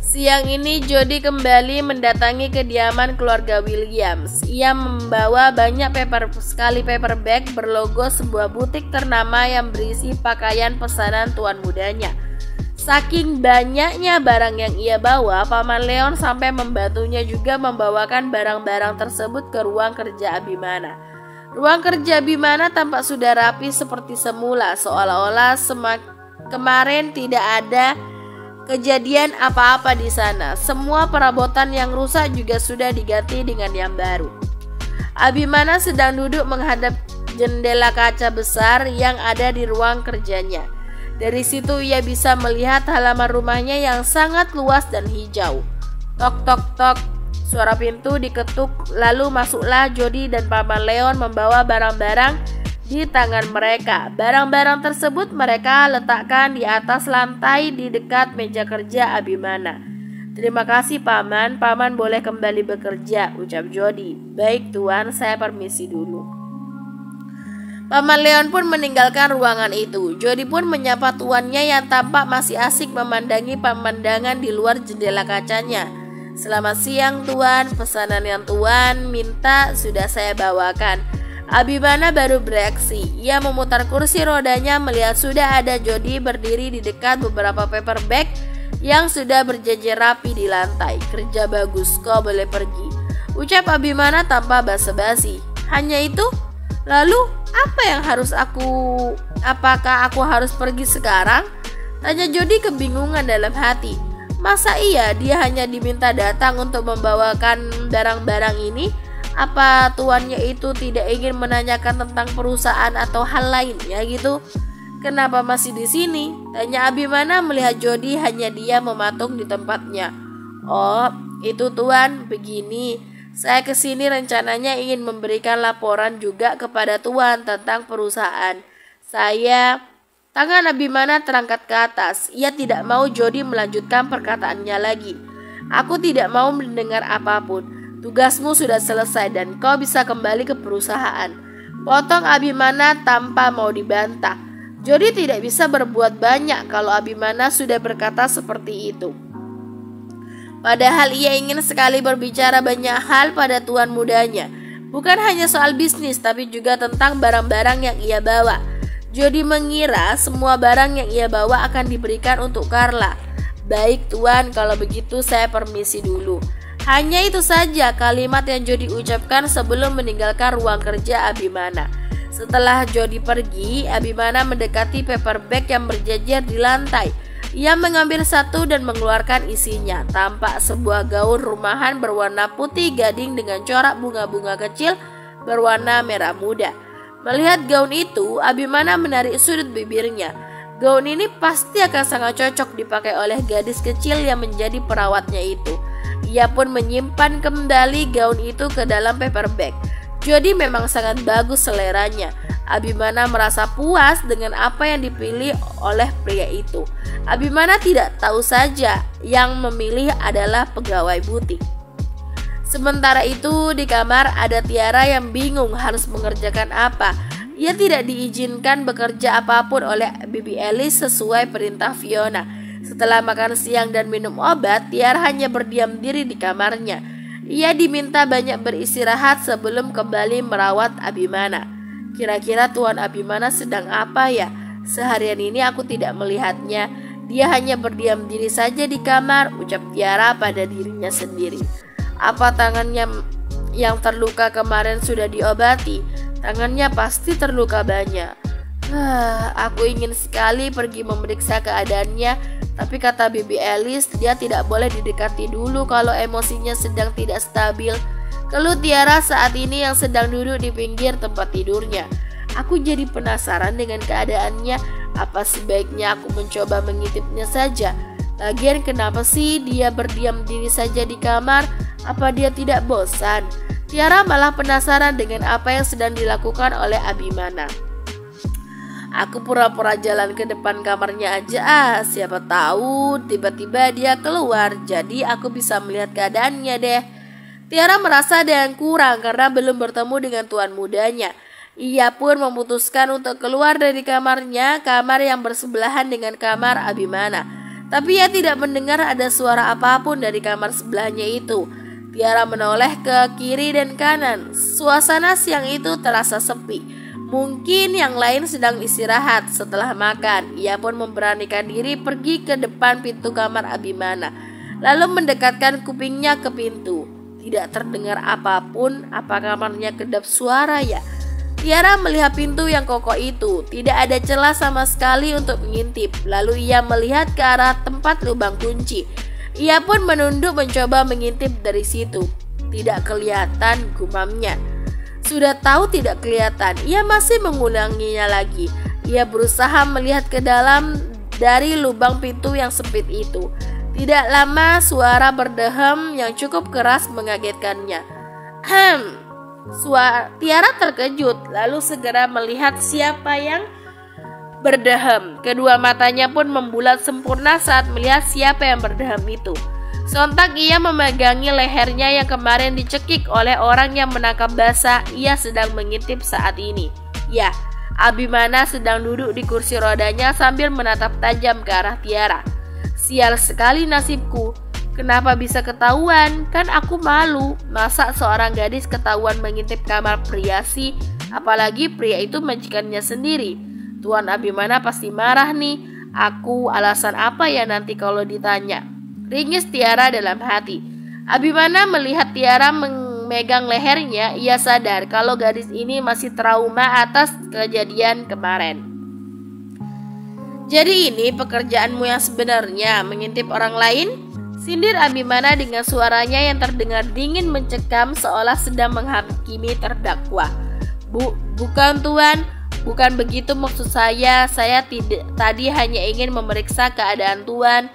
Siang ini Jody kembali mendatangi kediaman keluarga Williams. Ia membawa banyak paper bag berlogo sebuah butik ternama yang berisi pakaian pesanan tuan mudanya. Saking banyaknya barang yang ia bawa, Paman Leon sampai membantunya juga membawakan barang-barang tersebut ke ruang kerja Abimana. Ruang kerja Abimana tampak sudah rapi seperti semula, seolah-olah kemarin tidak ada kejadian apa-apa di sana. Semua perabotan yang rusak juga sudah diganti dengan yang baru. Abimana sedang duduk menghadap jendela kaca besar yang ada di ruang kerjanya. Dari situ ia bisa melihat halaman rumahnya yang sangat luas dan hijau. Tok tok tok, suara pintu diketuk, lalu masuklah Jody dan Paman Leon membawa barang-barang di tangan mereka. Barang-barang tersebut mereka letakkan di atas lantai di dekat meja kerja Abimana. Terima kasih Paman, Paman boleh kembali bekerja, ucap Jody. Baik Tuan, saya permisi dulu. Paman Leon pun meninggalkan ruangan itu. Jody pun menyapa tuannya yang tampak masih asik memandangi pemandangan di luar jendela kacanya. Selamat siang Tuan, pesanan yang Tuan minta sudah saya bawakan. Abimana baru bereaksi. Ia memutar kursi rodanya melihat sudah ada Jody berdiri di dekat beberapa paper bag yang sudah berjejer rapi di lantai. Kerja bagus, kau boleh pergi, ucap Abimana tanpa basa-basi. Hanya itu? Lalu apa yang harus apakah aku harus pergi sekarang? Tanya Jody kebingungan dalam hati. Masa iya dia hanya diminta datang untuk membawakan barang-barang ini? Apa tuannya itu tidak ingin menanyakan tentang perusahaan atau hal lainnya gitu? Kenapa masih di sini? Tanya Abimana melihat Jody hanya dia mematung di tempatnya. Oh, itu Tuan, begini. Saya kesini rencananya ingin memberikan laporan juga kepada Tuan tentang perusahaan. Tangan Abimana terangkat ke atas. Ia tidak mau Jody melanjutkan perkataannya lagi. Aku tidak mau mendengar apapun. Tugasmu sudah selesai dan kau bisa kembali ke perusahaan. Potong Abimana tanpa mau dibantah. Jody tidak bisa berbuat banyak kalau Abimana sudah berkata seperti itu. Padahal ia ingin sekali berbicara banyak hal pada tuan mudanya. Bukan hanya soal bisnis tapi juga tentang barang-barang yang ia bawa. Jody mengira semua barang yang ia bawa akan diberikan untuk Carla. Baik Tuan, kalau begitu saya permisi dulu. Hanya itu saja kalimat yang Jody ucapkan sebelum meninggalkan ruang kerja Abimana. Setelah Jody pergi, Abimana mendekati paper bag yang berjejer di lantai. Ia mengambil satu dan mengeluarkan isinya. Tampak sebuah gaun rumahan berwarna putih gading dengan corak bunga-bunga kecil berwarna merah muda. Melihat gaun itu, Abimana menarik sudut bibirnya. Gaun ini pasti akan sangat cocok dipakai oleh gadis kecil yang menjadi perawatnya itu. Ia pun menyimpan kembali gaun itu ke dalam paper bag. Jody memang sangat bagus seleranya. Abimana merasa puas dengan apa yang dipilih oleh pria itu. Abimana tidak tahu saja yang memilih adalah pegawai butik. Sementara itu di kamar ada Tiara yang bingung harus mengerjakan apa. Ia tidak diizinkan bekerja apapun oleh Bibi Alice sesuai perintah Fiona. Setelah makan siang dan minum obat, Tiara hanya berdiam diri di kamarnya. Ia diminta banyak beristirahat sebelum kembali merawat Abimana. Kira-kira Tuan Abimana sedang apa ya? Seharian ini aku tidak melihatnya. Dia hanya berdiam diri saja di kamar, ucap Tiara pada dirinya sendiri. Apa tangannya yang terluka kemarin sudah diobati? Tangannya pasti terluka banyak. Aku ingin sekali pergi memeriksa keadaannya, tapi kata Bibi Alice dia tidak boleh didekati dulu kalau emosinya sedang tidak stabil. Keluh Tiara saat ini yang sedang duduk di pinggir tempat tidurnya. Aku jadi penasaran dengan keadaannya. Apa sebaiknya aku mencoba mengintipnya saja? Lagian kenapa sih dia berdiam diri saja di kamar? Apa dia tidak bosan? Tiara malah penasaran dengan apa yang sedang dilakukan oleh Abimana. Aku pura-pura jalan ke depan kamarnya aja. Siapa tahu tiba-tiba dia keluar. Jadi aku bisa melihat keadaannya deh. Tiara merasa ada yang kurang karena belum bertemu dengan tuan mudanya. Ia pun memutuskan untuk keluar dari kamarnya, kamar yang bersebelahan dengan kamar Abimana. Tapi ia tidak mendengar ada suara apapun dari kamar sebelahnya itu. Tiara menoleh ke kiri dan kanan. Suasana siang itu terasa sepi. Mungkin yang lain sedang istirahat setelah makan. Ia pun memberanikan diri pergi ke depan pintu kamar Abimana, lalu mendekatkan kupingnya ke pintu. Tidak terdengar apapun. Apa kamarnya kedap suara ya? Tiara melihat pintu yang kokoh itu. Tidak ada celah sama sekali untuk mengintip. Lalu ia melihat ke arah tempat lubang kunci. Ia pun menunduk mencoba mengintip dari situ. Tidak kelihatan, gumamnya. Sudah tahu tidak kelihatan, ia masih mengulanginya lagi. Ia berusaha melihat ke dalam dari lubang pintu yang sempit itu. Tidak lama suara berdehem yang cukup keras mengagetkannya. Tiara terkejut, lalu segera melihat siapa yang berdehem. Kedua matanya pun membulat sempurna saat melihat siapa yang berdehem itu. Sontak ia memegangi lehernya yang kemarin dicekik oleh orang yang menangkap basah. Ia sedang mengintip saat ini. Ya, Abimana sedang duduk di kursi rodanya sambil menatap tajam ke arah Tiara. Sial sekali nasibku. Kenapa bisa ketahuan? Kan aku malu. Masa seorang gadis ketahuan mengintip kamar pria sih? Apalagi pria itu majikannya sendiri. Tuan Abimana pasti marah nih. Aku alasan apa ya nanti kalau ditanya? Ringis Tiara dalam hati. Abimana melihat Tiara memegang lehernya. Ia sadar kalau gadis ini masih trauma atas kejadian kemarin. Jadi ini pekerjaanmu yang sebenarnya, mengintip orang lain? Sindir Abimana dengan suaranya yang terdengar dingin mencekam seolah sedang menghakimi terdakwa. Bukan tuan, bukan begitu maksud saya. Saya tadi hanya ingin memeriksa keadaan tuan.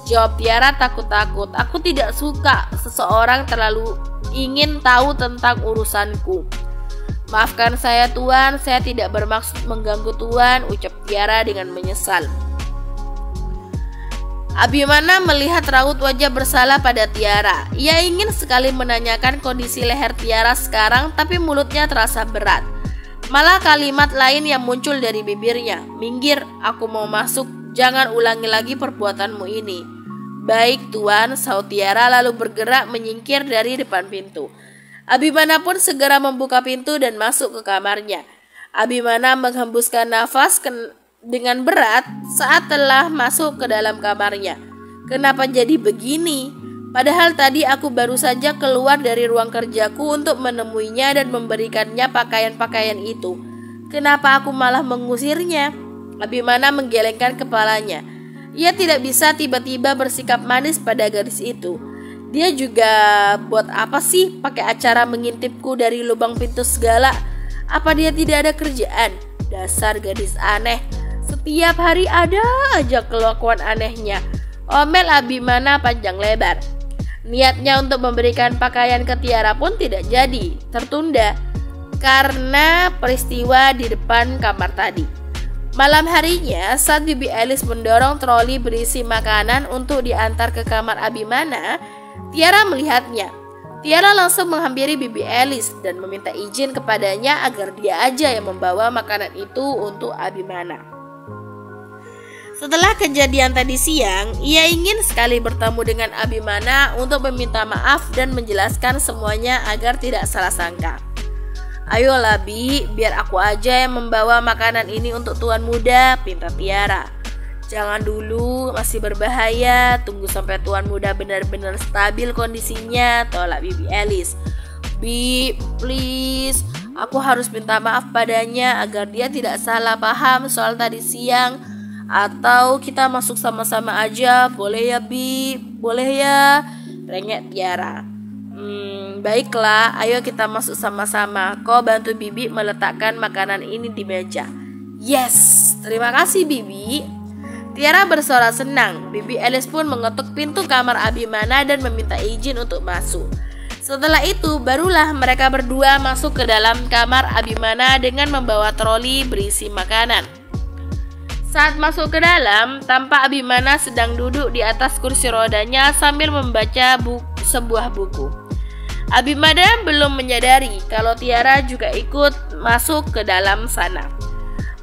Jawab Tiara takut-takut. Aku tidak suka seseorang terlalu ingin tahu tentang urusanku. Maafkan saya tuan, saya tidak bermaksud mengganggu tuan, ucap Tiara dengan menyesal. Abimana melihat raut wajah bersalah pada Tiara. Ia ingin sekali menanyakan kondisi leher Tiara sekarang, tapi mulutnya terasa berat. Malah kalimat lain yang muncul dari bibirnya. Minggir, aku mau masuk. Jangan ulangi lagi perbuatanmu ini. Baik tuan, sahut Tiara lalu bergerak menyingkir dari depan pintu. Abimana pun segera membuka pintu dan masuk ke kamarnya. Abimana menghembuskan nafas dengan berat saat telah masuk ke dalam kamarnya. Kenapa jadi begini? Padahal tadi aku baru saja keluar dari ruang kerjaku untuk menemuinya dan memberikannya pakaian-pakaian itu. Kenapa aku malah mengusirnya? Abimana menggelengkan kepalanya. Ia tidak bisa tiba-tiba bersikap manis pada gadis itu. Dia juga buat apa sih pakai acara mengintipku dari lubang pintu segala? Apa dia tidak ada kerjaan? Dasar gadis aneh. Setiap hari ada aja kelakuan anehnya. Omel Abimana panjang lebar. Niatnya untuk memberikan pakaian ke Tiara pun tidak jadi, tertunda karena peristiwa di depan kamar tadi. Malam harinya, saat Bibi Alice mendorong troli berisi makanan untuk diantar ke kamar Abimana, Tiara melihatnya. Tiara langsung menghampiri Bibi Alice dan meminta izin kepadanya agar dia aja yang membawa makanan itu untuk Abimana. Setelah kejadian tadi siang, ia ingin sekali bertemu dengan Abimana untuk meminta maaf dan menjelaskan semuanya agar tidak salah sangka. Ayolah Bi, biar aku aja yang membawa makanan ini untuk tuan muda, pinta Tiara. Jangan dulu, masih berbahaya. Tunggu sampai tuan muda benar-benar stabil kondisinya, tolak Bibi Alice. Bi, please, aku harus minta maaf padanya agar dia tidak salah paham soal tadi siang. Atau kita masuk sama-sama aja, boleh ya Bi? Boleh ya? Rengek Tiara. Baiklah, ayo kita masuk sama-sama. Kau bantu Bibi meletakkan makanan ini di meja. Yes, terima kasih Bibi. Tiara bersorak senang. Bibi Alice pun mengetuk pintu kamar Abimana dan meminta izin untuk masuk. Setelah itu, barulah mereka berdua masuk ke dalam kamar Abimana dengan membawa troli berisi makanan. Saat masuk ke dalam, tampak Abimana sedang duduk di atas kursi rodanya sambil membaca sebuah buku. Abimana belum menyadari kalau Tiara juga ikut masuk ke dalam sana.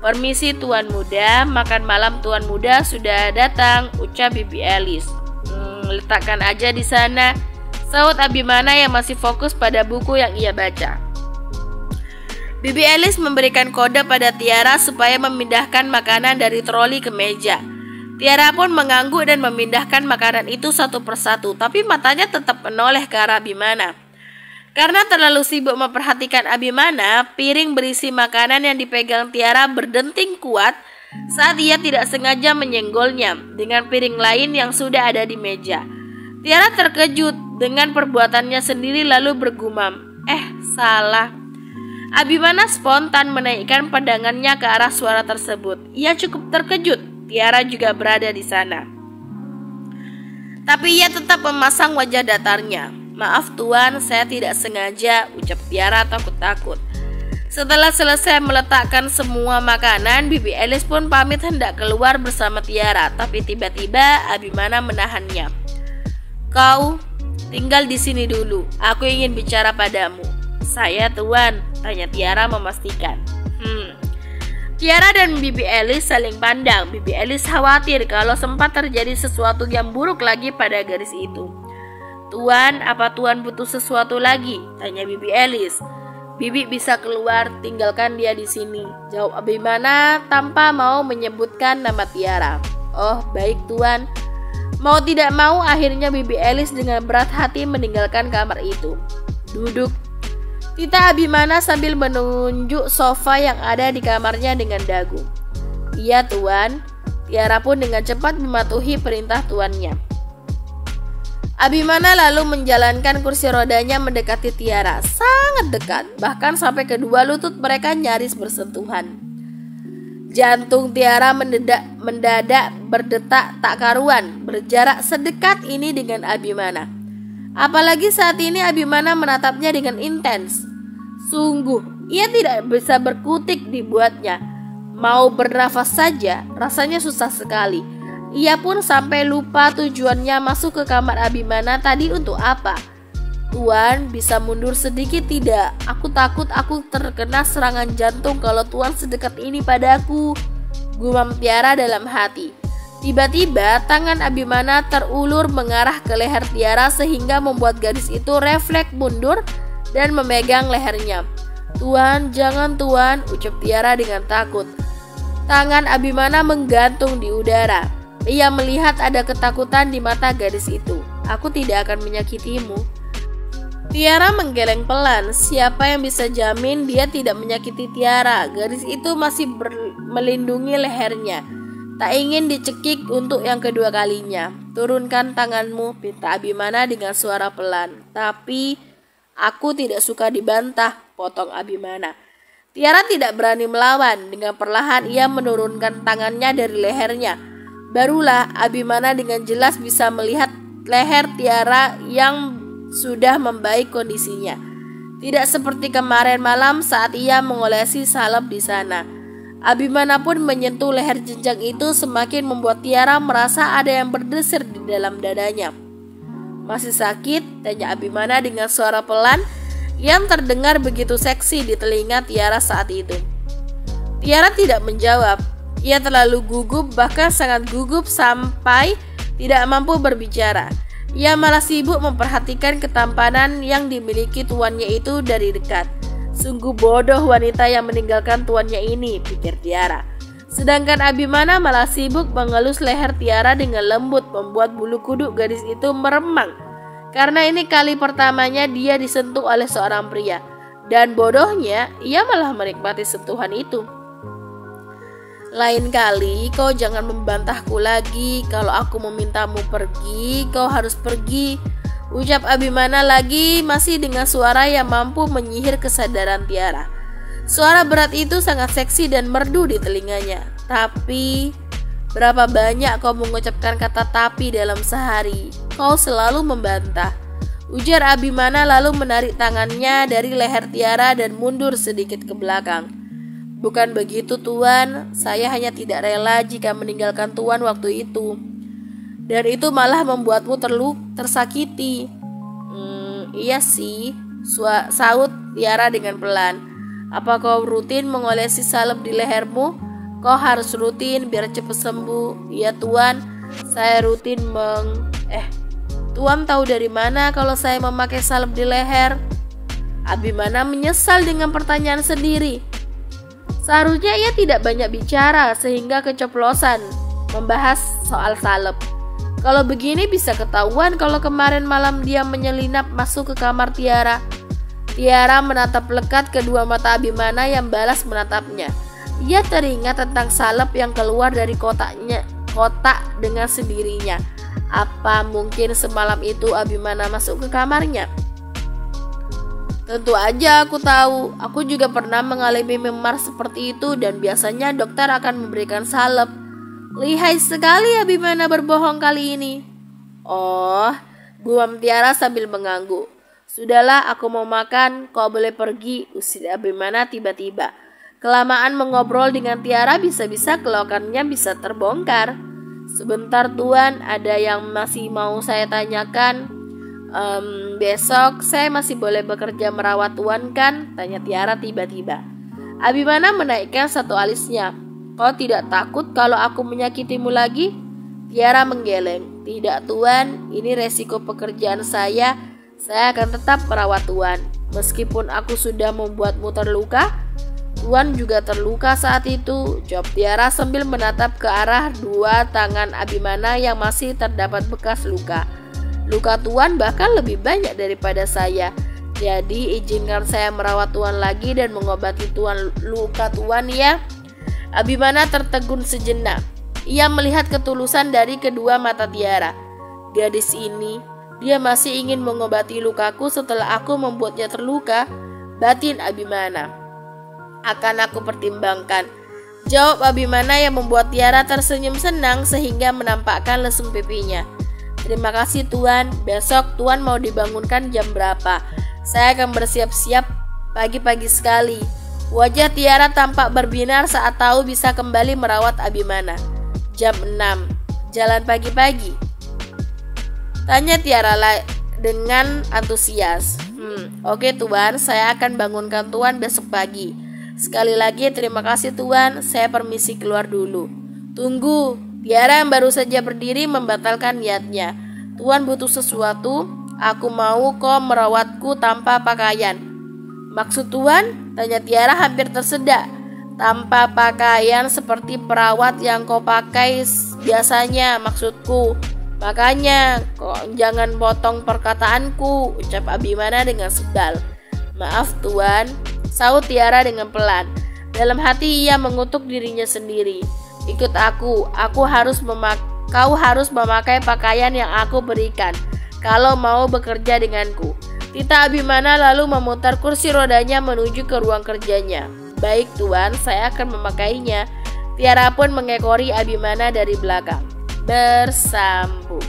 "Permisi Tuan Muda, makan malam Tuan Muda sudah datang," ucap Bibi Alice. "Letakkan aja di sana," sahut Abimana yang masih fokus pada buku yang ia baca. Bibi Alice memberikan kode pada Tiara supaya memindahkan makanan dari troli ke meja. Tiara pun mengangguk dan memindahkan makanan itu satu persatu, tapi matanya tetap menoleh ke arah Abimana. Karena terlalu sibuk memperhatikan Abimana, piring berisi makanan yang dipegang Tiara berdenting kuat saat ia tidak sengaja menyenggolnya dengan piring lain yang sudah ada di meja. Tiara terkejut dengan perbuatannya sendiri lalu bergumam, salah." Abimana spontan menaikkan pandangannya ke arah suara tersebut. Ia cukup terkejut, Tiara juga berada di sana. Tapi ia tetap memasang wajah datarnya. "Maaf Tuan, saya tidak sengaja," ucap Tiara takut-takut. Setelah selesai meletakkan semua makanan, Bibi Alice pun pamit hendak keluar bersama Tiara. Tapi tiba-tiba Abimana menahannya. "Kau tinggal di sini dulu, aku ingin bicara padamu." "Saya Tuan," tanya Tiara memastikan. Tiara dan Bibi Alice saling pandang. Bibi Alice khawatir kalau sempat terjadi sesuatu yang buruk lagi pada gadis itu. "Tuan, apa Tuan butuh sesuatu lagi?" tanya Bibi Alice. "Bibi bisa keluar, tinggalkan dia di sini," jawab Abimana tanpa mau menyebutkan nama Tiara. "Oh, baik Tuan." Mau tidak mau akhirnya Bibi Alice dengan berat hati meninggalkan kamar itu. "Duduk," titah Abimana sambil menunjuk sofa yang ada di kamarnya dengan dagu. "Iya Tuan." Tiara pun dengan cepat mematuhi perintah tuannya. Abimana lalu menjalankan kursi rodanya mendekati Tiara, sangat dekat, bahkan sampai kedua lutut mereka nyaris bersentuhan. Jantung Tiara mendadak berdetak tak karuan, berjarak sedekat ini dengan Abimana. Apalagi saat ini Abimana menatapnya dengan intens. Sungguh, ia tidak bisa berkutik dibuatnya. Mau bernafas saja, rasanya susah sekali. Ia pun sampai lupa tujuannya masuk ke kamar Abimana tadi untuk apa. "Tuan, bisa mundur sedikit tidak? Aku takut aku terkena serangan jantung kalau Tuan sedekat ini padaku," gumam Tiara dalam hati. Tiba-tiba tangan Abimana terulur mengarah ke leher Tiara sehingga membuat gadis itu refleks mundur dan memegang lehernya. "Tuan, jangan Tuan," ucap Tiara dengan takut. Tangan Abimana menggantung di udara. Ia melihat ada ketakutan di mata gadis itu. "Aku tidak akan menyakitimu." Tiara menggeleng pelan. Siapa yang bisa jamin dia tidak menyakiti Tiara? Gadis itu masih melindungi lehernya. Tak ingin dicekik untuk yang kedua kalinya. "Turunkan tanganmu," pinta Abimana dengan suara pelan. "Tapi aku tidak suka dibantah," potong Abimana. Tiara tidak berani melawan. Dengan perlahan ia menurunkan tangannya dari lehernya. Barulah Abimana dengan jelas bisa melihat leher Tiara yang sudah membaik kondisinya. Tidak seperti kemarin malam saat ia mengolesi salep di sana. Abimana pun menyentuh leher jenjang itu semakin membuat Tiara merasa ada yang berdesir di dalam dadanya. "Masih sakit?" tanya Abimana dengan suara pelan yang terdengar begitu seksi di telinga Tiara saat itu. Tiara tidak menjawab. Ia terlalu gugup, bahkan sangat gugup sampai tidak mampu berbicara. Ia malah sibuk memperhatikan ketampanan yang dimiliki tuannya itu dari dekat. Sungguh bodoh wanita yang meninggalkan tuannya ini, pikir Tiara. Sedangkan Abimana malah sibuk mengelus leher Tiara dengan lembut, membuat bulu kuduk gadis itu meremang. Karena ini kali pertamanya dia disentuh oleh seorang pria. Dan bodohnya, ia malah menikmati sentuhan itu. "Lain kali kau jangan membantahku lagi. Kalau aku memintamu pergi, kau harus pergi," ucap Abimana lagi, masih dengan suara yang mampu menyihir kesadaran Tiara. Suara berat itu sangat seksi dan merdu di telinganya. "Tapi, berapa banyak kau mengucapkan kata tapi dalam sehari? Kau selalu membantah," ujar Abimana lalu menarik tangannya dari leher Tiara dan mundur sedikit ke belakang. "Bukan begitu Tuan, saya hanya tidak rela jika meninggalkan Tuan waktu itu. Dan itu malah membuatmu tersakiti." Iya sih," sahut Tiara dengan pelan. "Apa kau rutin mengolesi salep di lehermu?" Kau harus rutin biar cepat sembuh. Iya tuan, saya rutin Tuan tahu dari mana kalau saya memakai salep di leher? Abimana menyesal dengan pertanyaan sendiri. Seharusnya ia tidak banyak bicara sehingga keceplosan membahas soal salep. Kalau begini bisa ketahuan kalau kemarin malam dia menyelinap masuk ke kamar Tiara. Tiara menatap lekat kedua mata Abimana yang balas menatapnya. Ia teringat tentang salep yang keluar dari kotak dengan sendirinya. Apa mungkin semalam itu Abimana masuk ke kamarnya? Tentu aja aku tahu. Aku juga pernah mengalami memar seperti itu dan biasanya dokter akan memberikan salep. Lihai sekali Abimana berbohong kali ini. Oh, guam Tiara sambil mengangguk. Sudahlah, aku mau makan, kau boleh pergi, usir Abimana tiba-tiba. Kelamaan mengobrol dengan Tiara bisa-bisa kelokannya bisa terbongkar. Sebentar tuan, ada yang masih mau saya tanyakan. Besok saya masih boleh bekerja merawat tuan kan? Tanya Tiara tiba-tiba. Abimana menaikkan satu alisnya. Kau tidak takut kalau aku menyakitimu lagi? Tiara menggeleng. Tidak tuan, ini resiko pekerjaan saya. Saya akan tetap merawat tuan. Meskipun aku sudah membuatmu terluka, tuan juga terluka saat itu, jawab Tiara sambil menatap ke arah dua tangan Abimana yang masih terdapat bekas luka. Luka tuan bahkan lebih banyak daripada saya. Jadi izinkan saya merawat tuan lagi dan mengobati luka tuan ya. Abimana tertegun sejenak. Ia melihat ketulusan dari kedua mata Tiara. Gadis ini, dia masih ingin mengobati lukaku setelah aku membuatnya terluka, batin Abimana. Akan aku pertimbangkan, jawab Abimana yang membuat Tiara tersenyum senang sehingga menampakkan lesung pipinya. Terima kasih tuan, besok tuan mau dibangunkan jam berapa? Saya akan bersiap-siap pagi-pagi sekali. Wajah Tiara tampak berbinar saat tahu bisa kembali merawat Abimana. Jam 6, jalan pagi-pagi? Tanya Tiara dengan antusias. Oke tuan, saya akan bangunkan tuan besok pagi. Sekali lagi terima kasih tuan, saya permisi keluar dulu. Tunggu, Tiara yang baru saja berdiri membatalkan niatnya. Tuan butuh sesuatu, aku mau kau merawatku tanpa pakaian. Maksud tuan? Tanya Tiara hampir tersedak. Tanpa pakaian seperti perawat yang kau pakai biasanya maksudku. Makanya kok jangan potong perkataanku, ucap Abimana dengan sebal. Maaf tuan, sahut Tiara dengan pelan. Dalam hati ia mengutuk dirinya sendiri. Ikut aku kau harus memakai pakaian yang aku berikan kalau mau bekerja denganku. Tita Abimana lalu memutar kursi rodanya menuju ke ruang kerjanya. Baik tuan, saya akan memakainya. Tiara pun mengekori Abimana dari belakang. Bersambung.